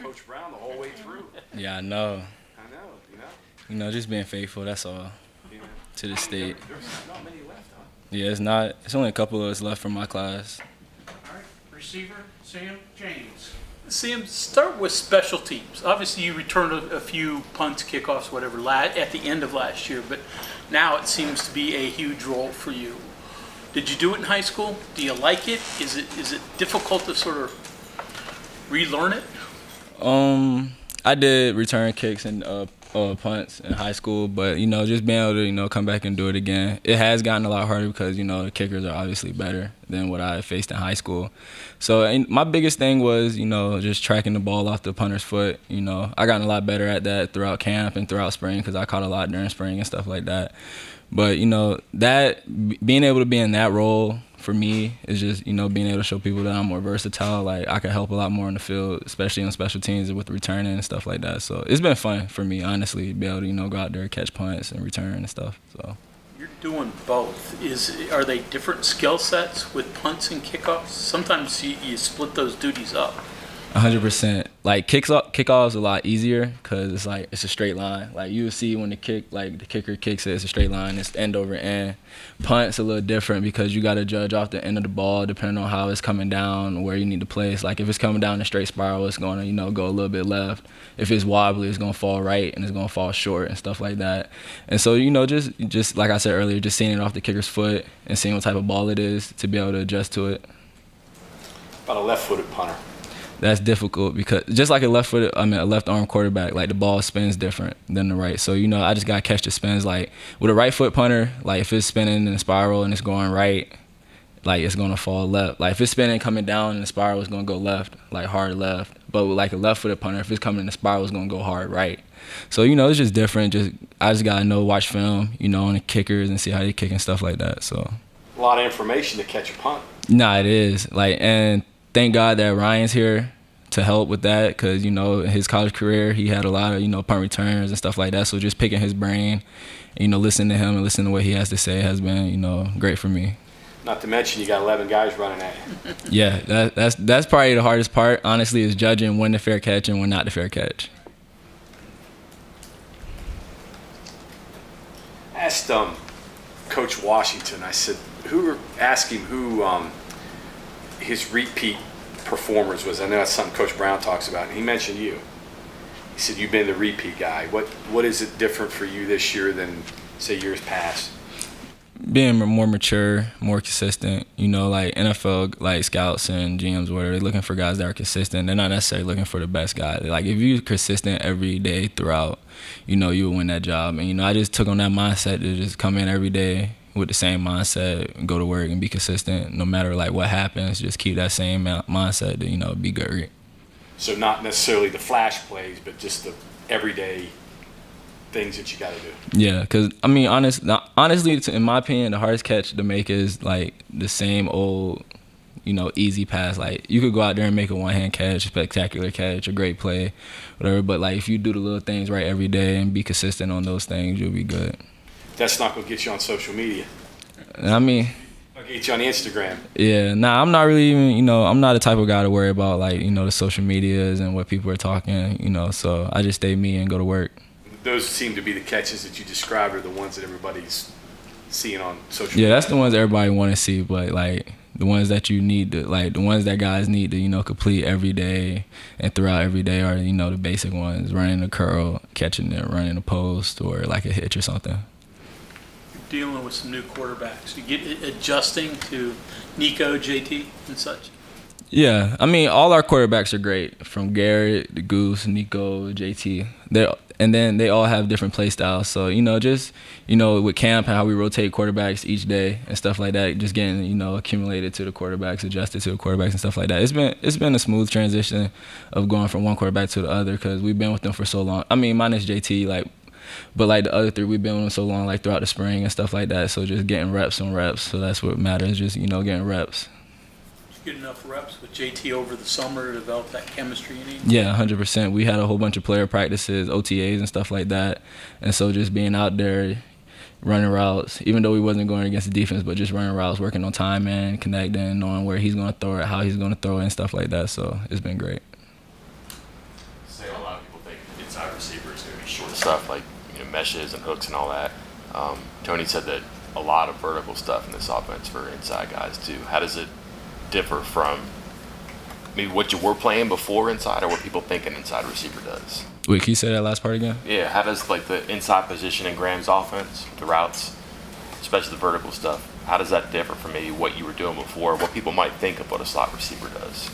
Coach Brown the whole way through. Yeah, I know. I know, Just being faithful, that's all, Yeah. to the state. There's not many left, huh? Yeah, it's not. It's only a couple of us left from my class. All right, receiver Sam James. Sam, start with special teams. Obviously, you returned a few punts, kickoffs, whatever, at the end of last year, but now it seems to be a huge role for you. Did you do it in high school? Do you like it? Is it difficult to sort of relearn it? I did return kicks and punts in high school, but just being able to come back and do it again, it has gotten a lot harder because the kickers are obviously better than what I faced in high school. So my biggest thing was just tracking the ball off the punter's foot. I gotten a lot better at that throughout camp and throughout spring because I caught a lot during spring and stuff like that. But that being able to be in that role for me is just being able to show people that I'm more versatile. Like I can help a lot more on the field, especially on special teams with returning and stuff like that. So it's been fun for me, honestly, to be able to go out there, catch punts and return and stuff. So You're doing both. Are they different skill sets with punts and kickoffs? Sometimes you split those duties up. 100%. Like kickoffs is a lot easier because it's a straight line. Like you will see when the kicker kicks it's a straight line. It's end over end. Punt's a little different because you got to judge off the end of the ball depending on how it's coming down, where you need to place. Like if it's coming down a straight spiral, it's going to go a little bit left. If it's wobbly, it's going to fall right and it's going to fall short and stuff like that. And so just like I said earlier, just seeing it off the kicker's foot and seeing what type of ball it is to be able to adjust to it. About a left-footed punter. That's difficult because just like a left arm quarterback, like the ball spins different than the right. So, I just got to catch the spins. Like with a right foot punter, like if it's spinning in a spiral and it's going right, like it's going to fall left. Like if it's spinning coming down in the spiral, it's going to go left, like hard left. But with like a left footed punter, if it's coming in the spiral, it's going to go hard right. So, it's just different. I just got to watch film, on the kickers and see how they kick and stuff like that. So A lot of information to catch a punt. Nah, it is. And thank God that Ryan's here to help with that because, his college career, he had a lot of, punt returns and stuff like that. So just picking his brain, listening to him and listening to what he has to say has been, great for me. Not to mention you got 11 guys running at you. Yeah, that's probably the hardest part, honestly, is judging when the fair catch and when not the fair catch. I asked Coach Washington, I said, asked him who his repeat performers was. I know that's something Coach Brown talks about, and he mentioned you. He said you've been the repeat guy. What is it different for you this year than, say, years past? Being more mature, more consistent, like NFL, like scouts and GMs, where they're looking for guys that are consistent. They're not necessarily looking for the best guy. Like if you're consistent every day throughout, you will win that job. And, I just took on that mindset to just come in every day with the same mindset, go to work and be consistent no matter like what happens. Just keep that same mindset to, be good. So not necessarily the flash plays, but just the everyday things that you got to do. Yeah, because, honestly, in my opinion, the hardest catch to make is, like, the same old, easy pass. Like, you could go out there and make a one-hand catch, a spectacular catch, a great play, whatever. But, like, if you do the little things right every day and be consistent on those things, you'll be good. That's not going to get you on social media. I'll get you on Instagram. Yeah, I'm not really even, I'm not the type of guy to worry about, like, the social medias and what people are talking, so I just stay me and go to work. Those seem to be the catches that you described are the ones that everybody's seeing on social media. Yeah, that's the ones everybody want to see, but, like, the ones that you need to, like, the ones that guys need to, complete every day and throughout every day are, the basic ones, running a curl, catching it, running a post, or, like, a hitch or something. Dealing with some new quarterbacks, you get adjusting to Nico, JT, and such. Yeah, all our quarterbacks are great, from Garrett, the Goose, Nico, JT. And then they all have different play styles. So, just, with camp, how we rotate quarterbacks each day and stuff like that, just getting, accumulated to the quarterbacks, adjusted to the quarterbacks and stuff like that. It's been a smooth transition of going from one quarterback to the other because we've been with them for so long. Minus JT, but like the other three, we've been with them so long, like throughout the spring and stuff like that. So just getting reps on reps. So that's what matters, just, getting reps. Get enough reps with JT over the summer to develop that chemistry you need? Yeah, 100%. We had a whole bunch of player practices, OTAs and stuff like that. And so just being out there, running routes, even though we wasn't going against the defense, but just running routes, working on time and connecting, knowing where he's going to throw it, how he's going to throw it and stuff like that. So it's been great. short stuff like meshes and hooks and all that. Tony said that a lot of vertical stuff in this offense for inside guys too. How does it differ from maybe what you were playing before inside or what people think an inside receiver does? Wait, can you say that last part again? Yeah, how does like the inside position in Graham's offense, the routes, especially the vertical stuff, how does that differ from maybe what you were doing before, what people might think of what a slot receiver does?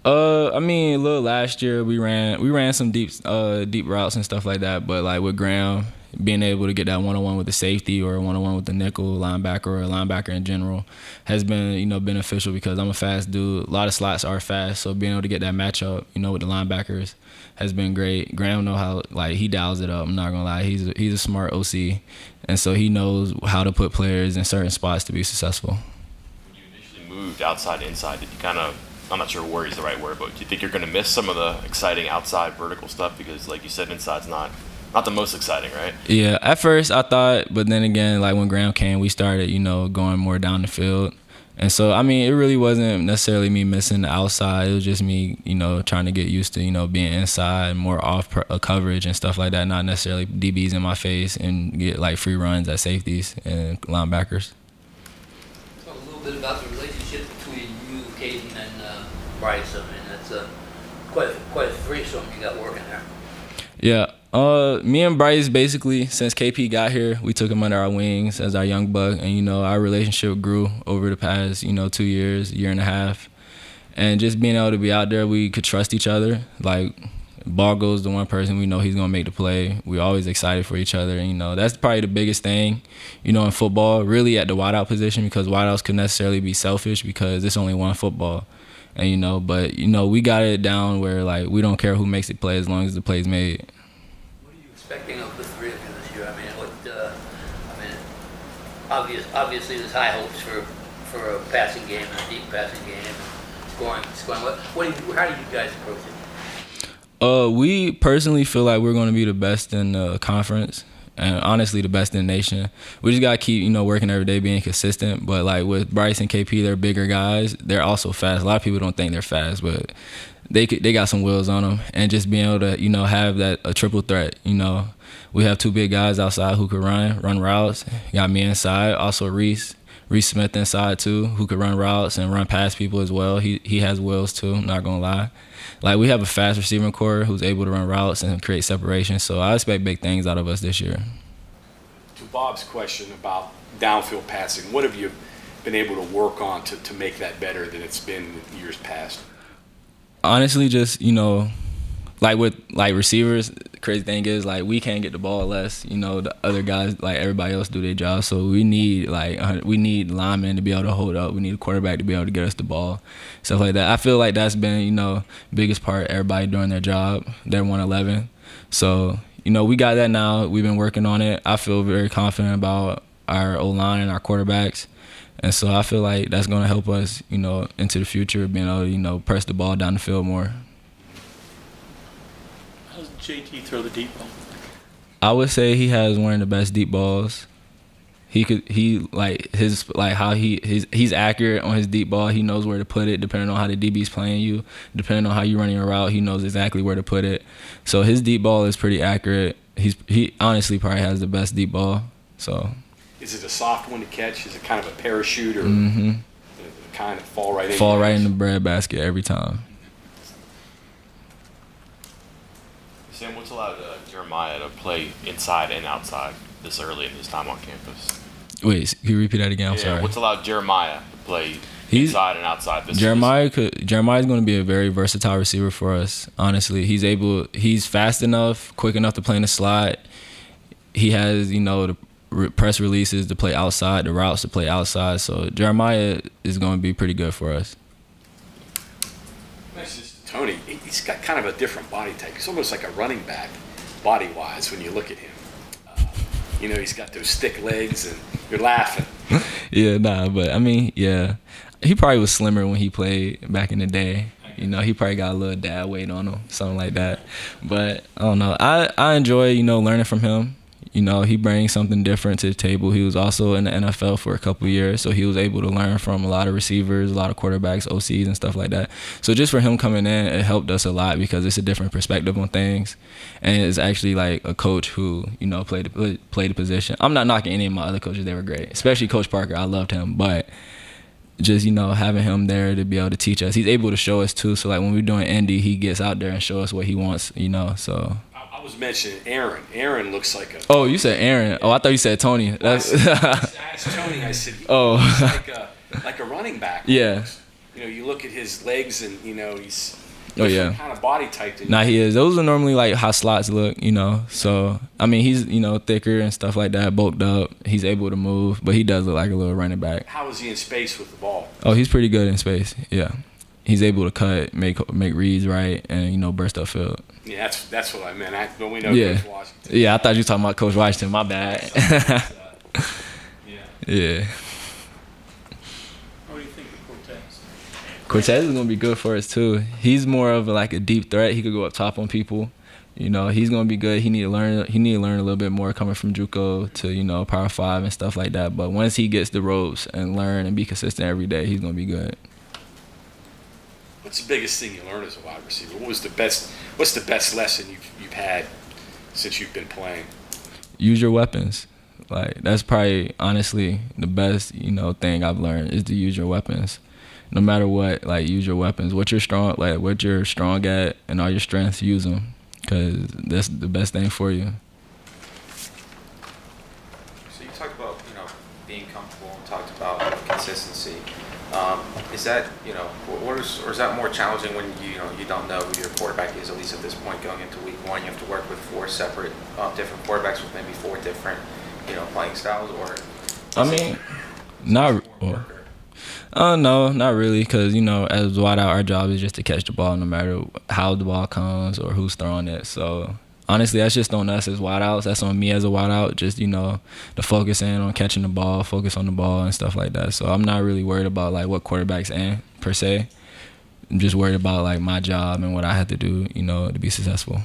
I mean, a little last year we ran some deep routes and stuff like that, but like with Graham, being able to get that one-on-one with the safety or one-on-one with the nickel linebacker or a linebacker in general has been, beneficial because I'm a fast dude. A lot of slots are fast, so being able to get that matchup, with the linebackers has been great. Graham know how, he dials it up. I'm not gonna lie, he's a smart OC, and so he knows how to put players in certain spots to be successful. When you initially moved outside to inside, did you kind of, I'm not sure worry is the right word, but do you think you're going to miss some of the exciting outside vertical stuff because, like you said, inside's not the most exciting, right? Yeah, at first I thought, but then again, when Graham came, we started, going more down the field. And so, I mean, it really wasn't necessarily me missing the outside. It was just me, trying to get used to, being inside, more off coverage and stuff like that, not necessarily DBs in my face and get, free runs at safeties and linebackers. Talk a little bit about the relationship between you, Caden, and Bryce. I mean, that's quite a threesome you got working there. Yeah. Me and Bryce, basically, since KP got here, we took him under our wings as our young buck, and our relationship grew over the past 2 years, year and a half, and just being able to be out there, we could trust each other. Ball goes to one person, we know he's gonna make the play. We're always excited for each other, and that's probably the biggest thing, in football, really at the wideout position, because wideouts could necessarily be selfish because it's only one football, and but we got it down where we don't care who makes the play as long as the play's made. Expecting of the three of you this year? I mean, obviously there's high hopes for a passing game and a deep passing game, and scoring. How do you guys approach it? We personally feel like we're going to be the best in the conference, and honestly the best in the nation. We just got to keep working every day, being consistent. But with Bryce and KP, they're bigger guys. They're also fast. A lot of people don't think they're fast, but they got some wheels on them, and just being able to have that a triple threat. We have two big guys outside who could run routes. Got me inside, also Reese Smith inside too, who could run routes and run past people as well. He has wheels too. I'm not gonna lie. We have a fast receiving core who's able to run routes and create separation. So I expect big things out of us this year. To Bob's question about downfield passing, what have you been able to work on to make that better than it's been in years past? Honestly, just with receivers, the crazy thing is we can't get the ball unless the other guys everybody else do their job. So we need linemen to be able to hold up. We need a quarterback to be able to get us the ball, stuff like that. I feel like that's been biggest part. Everybody doing their job. They're 111. So we got that now. We've been working on it. I feel very confident about our O-line and our quarterbacks. And so I feel like that's going to help us, into the future, being able to, press the ball down the field more. How does JT throw the deep ball? I would say he has one of the best deep balls. He's accurate on his deep ball. He knows where to put it depending on how the DB's playing you. Depending on how you're running your route, he knows exactly where to put it. So his deep ball is pretty accurate. He honestly probably has the best deep ball. So. Is it a soft one to catch? Is it kind of a parachute or kind of fall right in? Fall right in the breadbasket every time. Sam, what's allowed Jeremiah to play inside and outside this early in his time on campus? Wait, can you repeat that again? I'm sorry. What's allowed Jeremiah to play inside and outside this Jeremiah's going to be a very versatile receiver for us. Honestly, he's fast enough, quick enough to play in the slot. He has, the press releases to play outside, the routes to play outside. So Jeremiah is going to be pretty good for us. Tony, he's got kind of a different body type. He's almost like a running back body-wise when you look at him. He's got those stick legs, and you're laughing. But I mean, yeah. He probably was slimmer when he played back in the day. He probably got a little dad weight on him, something like that. But I don't know. I enjoy, learning from him. You know, he brings something different to the table. He was also in the NFL for a couple years, so he was able to learn from a lot of receivers, a lot of quarterbacks, OCs, and stuff like that. So just for him coming in, it helped us a lot because it's a different perspective on things, and it's actually like a coach who, you know, played the position. I'm not knocking any of my other coaches; they were great, especially Coach Parker. I loved him, but just, you know, having him there to be able to teach us, he's able to show us too. So like when we're doing Indy, he gets out there and show us what he wants, you know. So. I was mentioning Aaron. Aaron looks like a. Oh, you said Aaron. Oh, I thought you said Tony. I asked Tony. I said, he looks like a running back. Yeah. Almost. You know, you look at his legs, and you know he's. Oh yeah. Kind of body type. Nah, he is. Those are normally like how slots look, you know. So I mean, he's, you know, thicker and stuff like that, bulked up. He's able to move, but he does look like a little running back. How is he in space with the ball? Oh, he's pretty good in space. Yeah. He's able to cut, make reads right, and, you know, burst upfield. Yeah, that's what I meant. But we know Yeah. Coach Washington. Yeah, I thought you were talking about Coach Washington. My bad. Yeah. Yeah. What do you think of Cortez? Cortez is gonna be good for us too. He's more of like a deep threat. He could go up top on people. You know, he's gonna be good. He need to learn a little bit more coming from JUCO to, you know, Power 5 and stuff like that. But once he gets the ropes and learn and be consistent every day, he's gonna be good. What's the biggest thing you learned as a wide receiver? What's the best lesson you've had since you've been playing? Use your weapons. Like, that's probably honestly the best, you know, thing I've learned is to use your weapons. No matter what, like, use your weapons. What you're strong at, and all your strengths, use them, because that's the best thing for you. So you talked about, you know, being comfortable and talked about consistency. Is that, you know, or is that more challenging when you don't know who your quarterback is, at least at this point going into week one? You have to work with four separate, different quarterbacks with maybe four different, you know, playing styles, or? I mean, not. No, not really, because, you know, as wideout, our job is just to catch the ball no matter how the ball comes or who's throwing it. So honestly, that's just on us as wideouts. That's on me as a wideout. Just, you know, to focus in on catching the ball, focus on the ball and stuff like that. So I'm not really worried about like what quarterback's in per se. I'm just worried about like my job and what I have to do, you know, to be successful.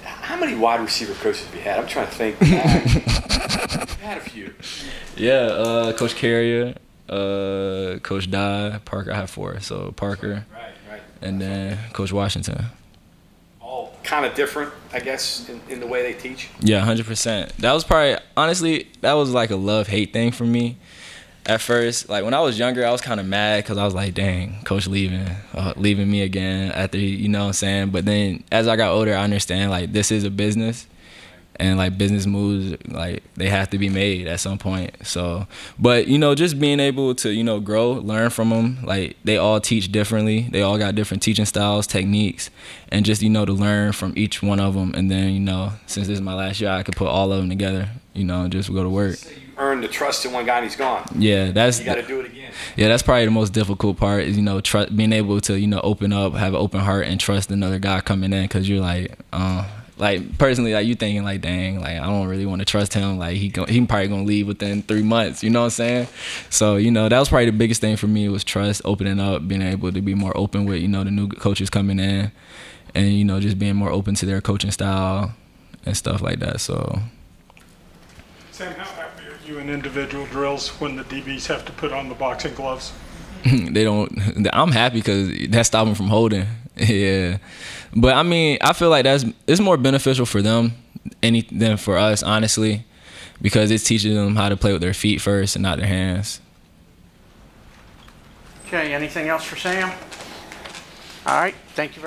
How many wide receiver coaches have you had? I'm trying to think. I've had a few. Yeah, Coach Carrier, Coach Dye, Parker. I have 4. So Parker, Right. and then Coach Washington. All kind of different, I guess, in the way they teach. Yeah, 100%. That was probably, honestly, that was like a love-hate thing for me. At first, like when I was younger, I was kind of mad because I was like, dang, coach leaving me again after, you know what I'm saying? But then as I got older, I understand like this is a business, and like business moves, like they have to be made at some point. So, but, you know, just being able to, you know, grow, learn from them. Like they all teach differently. They all got different teaching styles, techniques, and just, you know, to learn from each one of them. And then, you know, since this is my last year, I could put all of them together, you know, and just go to work. Earn the trust in one guy and he's gone. Yeah, You got to do it again. Yeah, that's probably the most difficult part is, you know, being able to, you know, open up, have an open heart and trust another guy coming in, because you're like personally, like you thinking like, dang, like I don't really want to trust him. Like he probably gonna leave within 3 months. You know what I'm saying? So, you know, that was probably the biggest thing for me was trust, opening up, being able to be more open with, you know, the new coaches coming in, and, you know, just being more open to their coaching style and stuff like that. So. Sam, how happy are you in individual drills when the DBs have to put on the boxing gloves? They don't. I'm happy because that stopped them from holding. Yeah, but I mean, I feel like it's more beneficial for them than for us, honestly, because it's teaching them how to play with their feet first and not their hands. Okay, anything else for Sam? All right, thank you very much.